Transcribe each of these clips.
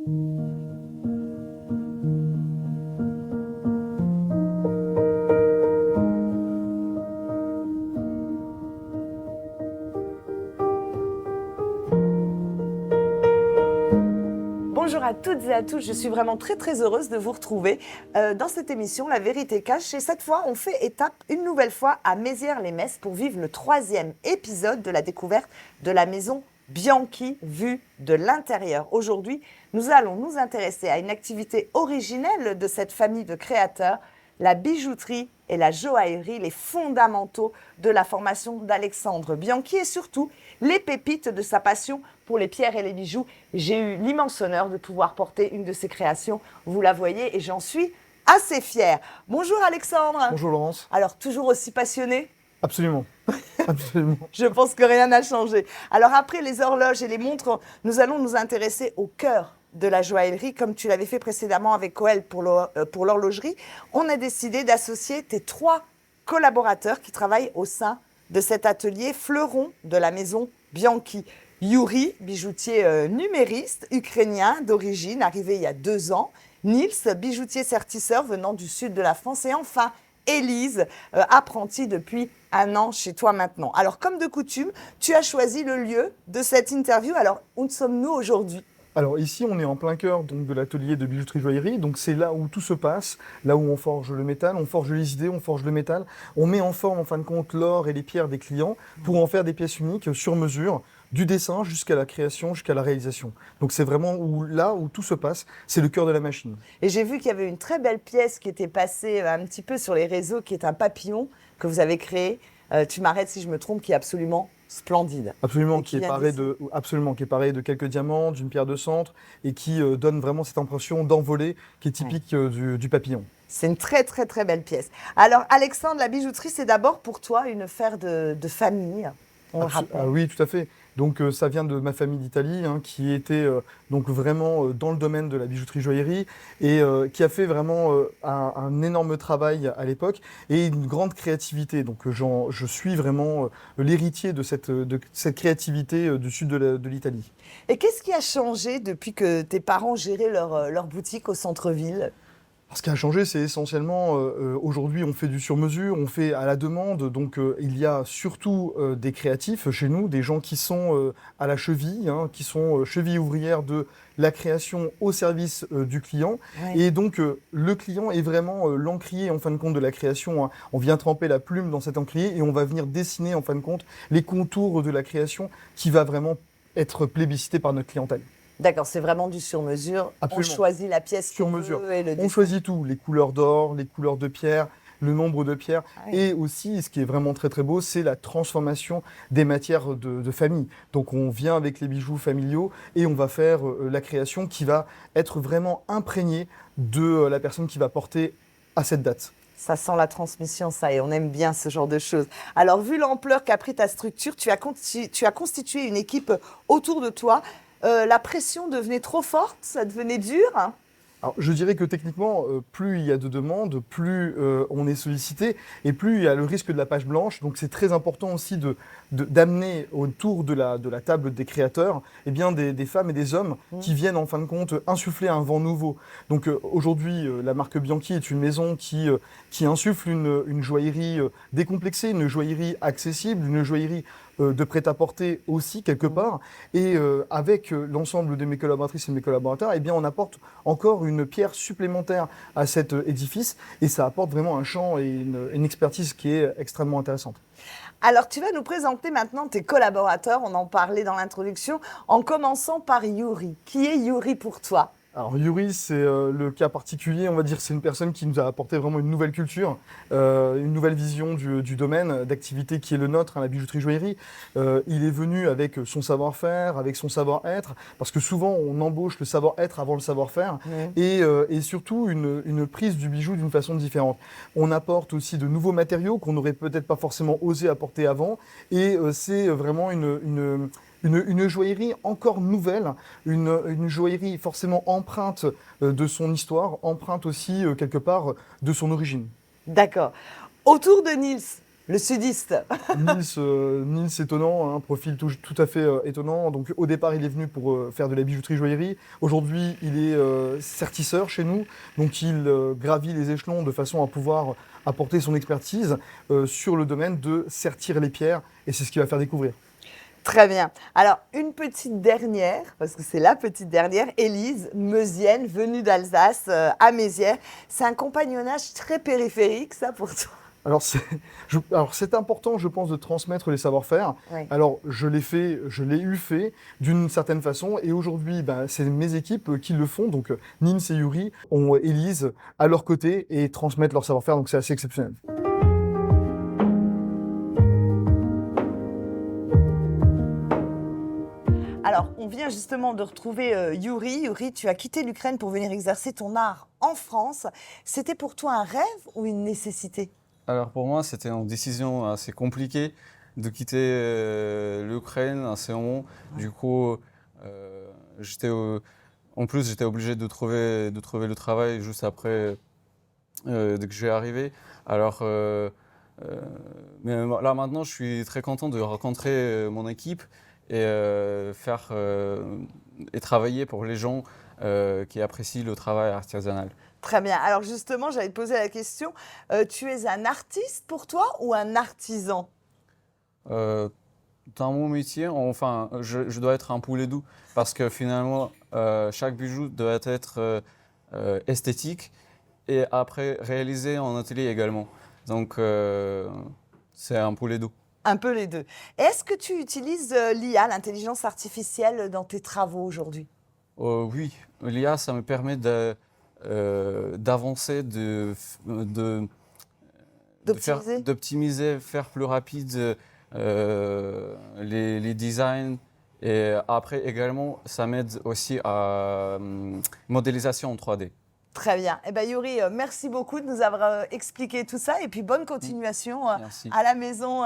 Bonjour à toutes et à tous, je suis vraiment très heureuse de vous retrouver dans cette émission La Vérité Cache. Et cette fois, on fait étape une nouvelle fois à Mézières-les-Messes pour vivre le 3e épisode de la découverte de la maison Bianchi vue de l'intérieur. Aujourd'hui, nous allons nous intéresser à une activité originelle de cette famille de créateurs, la bijouterie et la joaillerie, les fondamentaux de la formation d'Alexandre Bianchi et surtout les pépites de sa passion pour les pierres et les bijoux. J'ai eu l'immense honneur de pouvoir porter une de ses créations, vous la voyez, et j'en suis assez fière. Bonjour Alexandre. Bonjour Laurence. Alors, toujours aussi passionné ? Absolument. Absolument. Je pense que rien n'a changé. Alors après les horloges et les montres, nous allons nous intéresser au cœur de la joaillerie, comme tu l'avais fait précédemment avec Coel pour l'horlogerie. On a décidé d'associer tes 3 collaborateurs qui travaillent au sein de cet atelier fleuron de la maison Bianchi. Yuri, bijoutier numériste, ukrainien d'origine, arrivé il y a 2 ans. Nils, bijoutier sertisseur venant du sud de la France. Et enfin, Élise, apprentie depuis 1 an chez toi maintenant. Alors, comme de coutume, tu as choisi le lieu de cette interview. Alors, où sommes-nous aujourd'hui ? Alors ici, on est en plein cœur donc, de l'atelier de bijouterie-joaillerie. Donc c'est là où tout se passe, là où on forge le métal, on forge les idées, on forge le métal. On met en forme, en fin de compte, l'or et les pierres des clients pour en faire des pièces uniques sur mesure, du dessin jusqu'à la création, jusqu'à la réalisation. Donc c'est vraiment là où tout se passe, c'est le cœur de la machine. Et j'ai vu qu'il y avait une très belle pièce qui était passée un petit peu sur les réseaux, qui est un papillon que vous avez créé. Tu m'arrêtes si je me trompe, qui est absolument splendide. Absolument, qui est paré de quelques diamants, d'une pierre de centre et qui donne vraiment cette impression d'envolée qui est typique du papillon. C'est une très belle pièce. Alors Alexandre, la bijouterie, c'est d'abord pour toi une affaire de famille, on le rappelle. Ah oui, tout à fait. Donc ça vient de ma famille d'Italie qui était donc vraiment dans le domaine de la bijouterie-joaillerie et qui a fait vraiment un énorme travail à l'époque et une grande créativité. Donc je suis vraiment l'héritier de cette créativité du sud de l'Italie. Et qu'est-ce qui a changé depuis que tes parents géraient leur boutique au centre-ville ? Ce qui a changé, c'est essentiellement, aujourd'hui, on fait du sur-mesure, on fait à la demande. Donc, il y a surtout des créatifs chez nous, des gens qui sont à la cheville, qui sont cheville ouvrière de la création au service du client. Ouais. Et donc, le client est vraiment l'encrier, en fin de compte, de la création. On vient tremper la plume dans cet encrier et on va venir dessiner, en fin de compte, les contours de la création qui va vraiment être plébiscité par notre clientèle. D'accord, c'est vraiment du sur-mesure. Absolument. On choisit la pièce sur mesure. On choisit tout, les couleurs d'or, les couleurs de pierre, le nombre de pierres. Oui. Et aussi, ce qui est vraiment très beau, c'est la transformation des matières de famille. Donc on vient avec les bijoux familiaux et on va faire la création qui va être vraiment imprégnée de la personne qui va porter à cette date. Ça sent la transmission, ça, et on aime bien ce genre de choses. Alors, vu l'ampleur qu'a pris ta structure, tu as constitué une équipe autour de toi. La pression devenait trop forte, ça devenait dur. Alors, je dirais que techniquement, plus il y a de demandes, plus on est sollicité et plus il y a le risque de la page blanche. Donc c'est très important aussi d'amener autour de la table des créateurs des femmes et des hommes qui viennent en fin de compte insuffler un vent nouveau. Donc aujourd'hui, la marque Bianchi est une maison qui insuffle une joaillerie décomplexée, une joaillerie accessible, une joaillerie de prêt-à-porter aussi quelque part. Et avec l'ensemble de mes collaboratrices et mes collaborateurs, on apporte encore une pierre supplémentaire à cet édifice et ça apporte vraiment un champ et une expertise qui est extrêmement intéressante. Alors, tu vas nous présenter maintenant tes collaborateurs, on en parlait dans l'introduction, en commençant par Yuri. Qui est Yuri pour toi ? Alors Yuri, c'est le cas particulier, on va dire, c'est une personne qui nous a apporté vraiment une nouvelle culture, une nouvelle vision du domaine d'activité qui est le nôtre, la bijouterie-joaillerie. Il est venu avec son savoir-faire, avec son savoir-être, parce que souvent on embauche le savoir-être avant le savoir-faire, et surtout une prise du bijou d'une façon différente. On apporte aussi de nouveaux matériaux qu'on n'aurait peut-être pas forcément osé apporter avant, et c'est vraiment une joaillerie encore nouvelle, une joaillerie forcément empreinte de son histoire, empreinte aussi quelque part de son origine. D'accord. Autour de Nils, Le sudiste. Nils étonnant, un profil tout à fait étonnant. Donc au départ, il est venu pour faire de la bijouterie joaillerie. Aujourd'hui, il est sertisseur chez nous. Donc il gravit les échelons de façon à pouvoir apporter son expertise sur le domaine de sertir les pierres. Et c'est ce qu'il va faire découvrir. Très bien. Alors, une petite dernière, parce que c'est la petite dernière, Élise, meusienne, venue d'Alsace à Mézières. C'est un compagnonnage très périphérique, ça, pour toi? Alors c'est important, je pense, de transmettre les savoir-faire. Oui. Alors je l'ai fait d'une certaine façon, et aujourd'hui, c'est mes équipes qui le font. Donc Nins et Yuri ont Élise à leur côté et transmettent leur savoir-faire, donc c'est assez exceptionnel. Alors, on vient justement de retrouver Yuri. Yuri, tu as quitté l'Ukraine pour venir exercer ton art en France. C'était pour toi un rêve ou une nécessité? Alors pour moi, c'était une décision assez compliquée de quitter l'Ukraine à ce moment. Du coup, j'étais j'étais obligé de trouver le travail juste après dès que je vais arriver. Alors, mais là maintenant, je suis très content de rencontrer mon équipe et et travailler pour les gens qui apprécient le travail artisanal. Très bien. Alors justement, j'allais te poser la question. Tu es un artiste pour toi ou un artisan? Dans mon métier, enfin, je dois être un peu les deux parce que finalement, chaque bijou doit être esthétique et après réalisé en atelier également. Donc, c'est un peu les deux. Un peu les deux. Est-ce que tu utilises l'IA, l'intelligence artificielle, dans tes travaux aujourd'hui? Oui, l'IA, ça me permet d'avancer, d'optimiser, faire plus rapide les designs. Et après également, ça m'aide aussi à modélisation en 3D. Très bien. Eh bien, Yuri, merci beaucoup de nous avoir expliqué tout ça et puis bonne continuation Merci. à la maison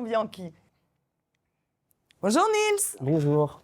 Bianchi. Bonjour Nils. Bonjour.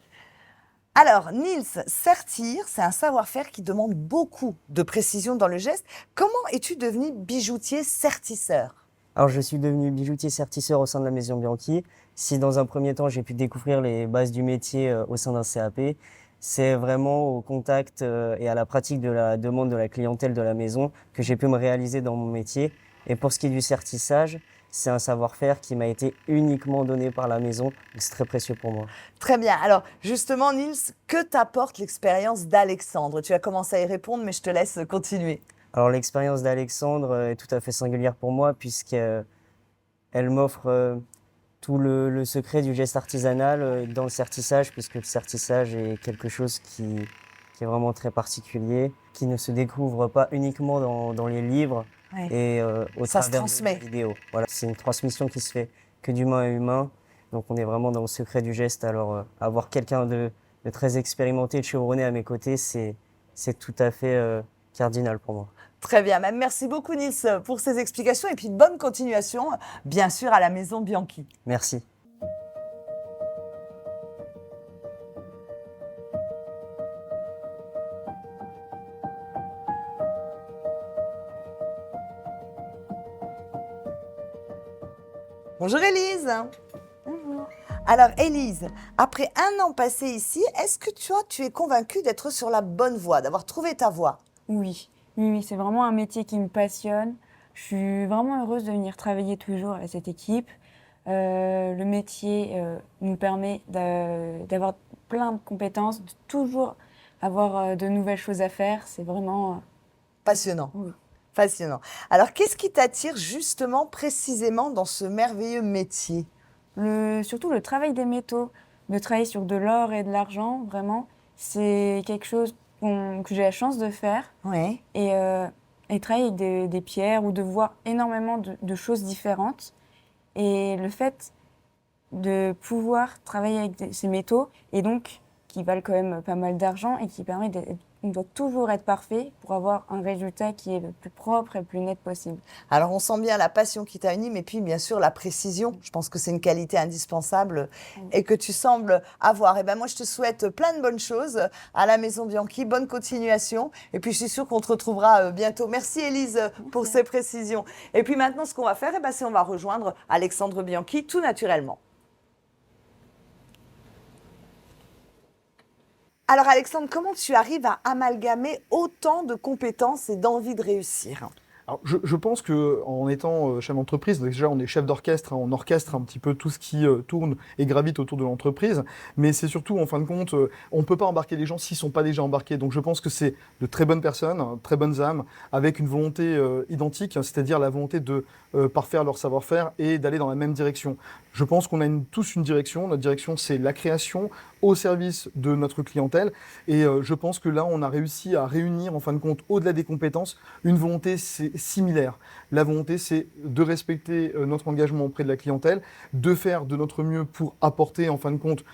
Alors, Nils, sertir, c'est un savoir-faire qui demande beaucoup de précision dans le geste. Comment es-tu devenu bijoutier sertisseur? Alors, je suis devenu bijoutier sertisseur au sein de la maison Bianchi. Si dans un premier temps, j'ai pu découvrir les bases du métier au sein d'un CAP, c'est vraiment au contact et à la pratique de la demande de la clientèle de la maison que j'ai pu me réaliser dans mon métier. Et pour ce qui est du sertissage, c'est un savoir-faire qui m'a été uniquement donné par la maison. C'est très précieux pour moi. Très bien. Alors, justement, Nils, que t'apporte l'expérience d'Alexandre? Tu as commencé à y répondre, mais je te laisse continuer. Alors, l'expérience d'Alexandre est tout à fait singulière pour moi puisqu'elle m'offre tout le secret du geste artisanal dans le sertissage, puisque le sertissage est quelque chose qui est vraiment très particulier, qui ne se découvre pas uniquement dans les livres et au Ça se travers transmet. des vidéos. Voilà, c'est une transmission qui se fait que d'humain à humain. Donc on est vraiment dans le secret du geste. Alors avoir quelqu'un de très expérimenté, de chevronné à mes côtés, c'est tout à fait cardinal pour moi. Très bien. Merci beaucoup, Nils, pour ces explications et puis bonne continuation, bien sûr, à la maison Bianchi. Merci. Bonjour, Élise. Bonjour. Alors, Élise, après un an passé ici, est-ce que tu es convaincue d'être sur la bonne voie, d'avoir trouvé ta voie? Oui, c'est vraiment un métier qui me passionne. Je suis vraiment heureuse de venir travailler toujours avec cette équipe. Le métier nous permet d'avoir plein de compétences, de toujours avoir de nouvelles choses à faire. C'est vraiment Passionnant. Oui. Passionnant. Alors, qu'est-ce qui t'attire justement, précisément, dans ce merveilleux métier? surtout le travail des métaux, de travailler sur de l'or et de l'argent, vraiment, c'est quelque chose que j'ai la chance de faire. Oui. Et travailler avec des pierres ou de voir énormément de choses différentes. Et le fait de pouvoir travailler avec ces métaux et donc qui valent quand même pas mal d'argent et qui permet on doit toujours être parfait pour avoir un résultat qui est le plus propre et le plus net possible. Alors, on sent bien la passion qui t'anime et puis, bien sûr, la précision. Je pense que c'est une qualité indispensable et que tu sembles avoir. Et ben, moi, je te souhaite plein de bonnes choses à la Maison Bianchi. Bonne continuation. Et puis, je suis sûre qu'on te retrouvera bientôt. Merci, Élise, pour ces précisions. Et puis, maintenant, ce qu'on va faire, c'est on va rejoindre Alexandre Bianchi tout naturellement. Alors, Alexandre, comment tu arrives à amalgamer autant de compétences et d'envie de réussir ? Alors, je pense qu'en étant chef d'entreprise, déjà on est chef d'orchestre, on orchestre un petit peu tout ce qui tourne et gravite autour de l'entreprise, mais c'est surtout, en fin de compte, on ne peut pas embarquer les gens s'ils ne sont pas déjà embarqués. Donc je pense que c'est de très bonnes personnes, très bonnes âmes, avec une volonté identique, c'est-à-dire la volonté de parfaire leur savoir-faire et d'aller dans la même direction. Je pense qu'on a tous une direction. Notre direction, c'est la création au service de notre clientèle. Et je pense que là, on a réussi à réunir, en fin de compte, au-delà des compétences, une volonté similaire. La volonté, c'est de respecter notre engagement auprès de la clientèle, de faire de notre mieux pour apporter, en fin de compte,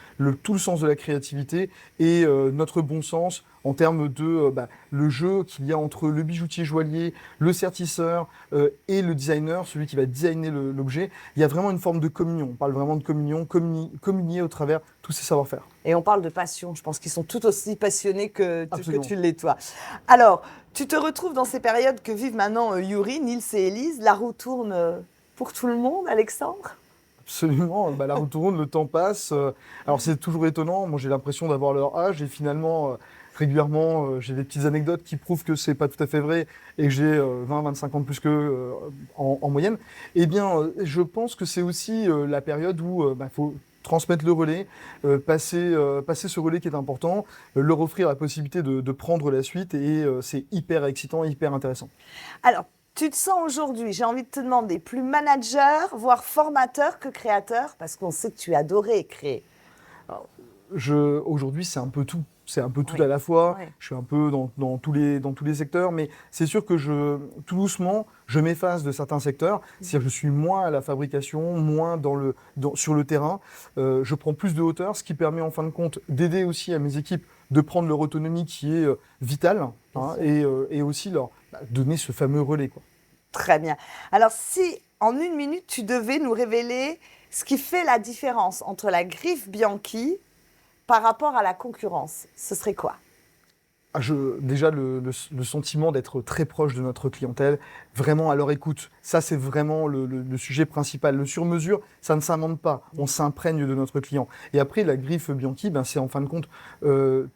tout le sens de la créativité et notre bon sens en termes de le jeu qu'il y a entre le bijoutier joaillier, le sertisseur et le designer, celui qui va designer l'objet. Il y a vraiment une forme de communion. On parle vraiment de communion, communier au travers tous ces savoir-faire. Et on parle de passion. Je pense qu'ils sont tout aussi passionnés que tu l'es, toi. Alors, tu te retrouves dans ces périodes que vivent maintenant Yuri, Nils et Élise. La roue tourne pour tout le monde, Alexandre ? Absolument, la roue tourne, le temps passe. Alors c'est toujours étonnant, moi j'ai l'impression d'avoir leur âge et finalement régulièrement j'ai des petites anecdotes qui prouvent que c'est pas tout à fait vrai et que j'ai 20-25 ans de plus qu'eux en moyenne. Eh bien je pense que c'est aussi la période où il faut transmettre le relais, passer ce relais qui est important, leur offrir la possibilité de prendre la suite et c'est hyper excitant, hyper intéressant. Alors, tu te sens aujourd'hui, j'ai envie de te demander, plus manager, voire formateur que créateur, parce qu'on sait que tu adorais créer. Aujourd'hui, c'est un peu tout. C'est un peu tout Oui. à la fois. Oui. Je suis un peu dans tous les secteurs, mais c'est sûr que tout doucement, je m'efface de certains secteurs. C'est-à-dire que je suis moins à la fabrication, moins sur le terrain. Je prends plus de hauteur, ce qui permet en fin de compte d'aider aussi à mes équipes de prendre leur autonomie qui est vitale et aussi leur donner ce fameux relais, quoi. Très bien. Alors, si en une minute, tu devais nous révéler ce qui fait la différence entre la griffe Bianchi par rapport à la concurrence, ce serait quoi ? Déjà, le sentiment d'être très proche de notre clientèle, vraiment à leur écoute, ça c'est vraiment le sujet principal. Le sur-mesure, ça ne s'invente pas, on s'imprègne de notre client. Et après, la griffe Bianchi, c'est en fin de compte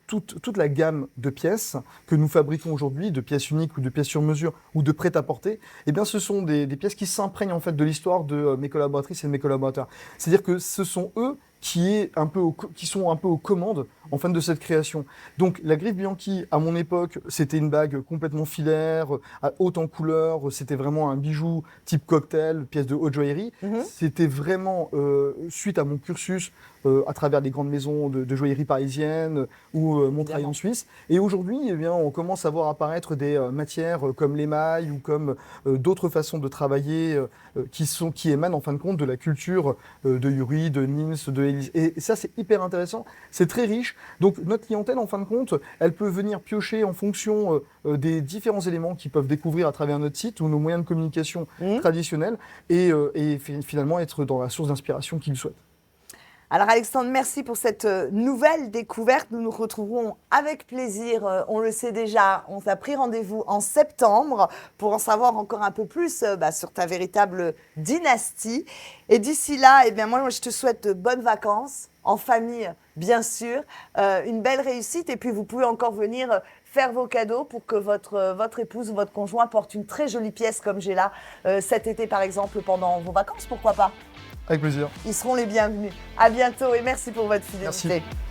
toute la gamme de pièces que nous fabriquons aujourd'hui, de pièces uniques ou de pièces sur-mesure ou de prêt-à-porter, ce sont des pièces qui s'imprègnent en fait de l'histoire de mes collaboratrices et de mes collaborateurs. C'est-à-dire que ce sont eux qui sont un peu aux commandes en fin de cette création. Donc la griffe Bianchi, à mon époque, c'était une bague complètement filaire, haute en couleur, c'était vraiment un bijou type cocktail, pièce de haute joaillerie. C'était vraiment, suite à mon cursus à travers les grandes maisons de joaillerie parisiennes ou Montreuil en Suisse. Et aujourd'hui, on commence à voir apparaître des matières comme l'émail ou comme d'autres façons de travailler qui émanent en fin de compte de la culture de Yuri, de Nils, de Élise. Et ça, c'est hyper intéressant, c'est très riche. Donc notre clientèle, en fin de compte, elle peut venir piocher en fonction des différents éléments qu'ils peuvent découvrir à travers notre site ou nos moyens de communication traditionnels et finalement être dans la source d'inspiration qu'ils souhaitent. Alors Alexandre, merci pour cette nouvelle découverte. Nous nous retrouverons avec plaisir, on le sait déjà, on t'a pris rendez-vous en septembre pour en savoir encore un peu plus sur ta véritable dynastie. Et d'ici là, moi je te souhaite de bonnes vacances, en famille bien sûr, une belle réussite et puis vous pouvez encore venir faire vos cadeaux pour que votre épouse ou votre conjoint porte une très jolie pièce comme j'ai là cet été par exemple pendant vos vacances, pourquoi pas ? Avec plaisir. Ils seront les bienvenus. À bientôt et merci pour votre fidélité. Merci.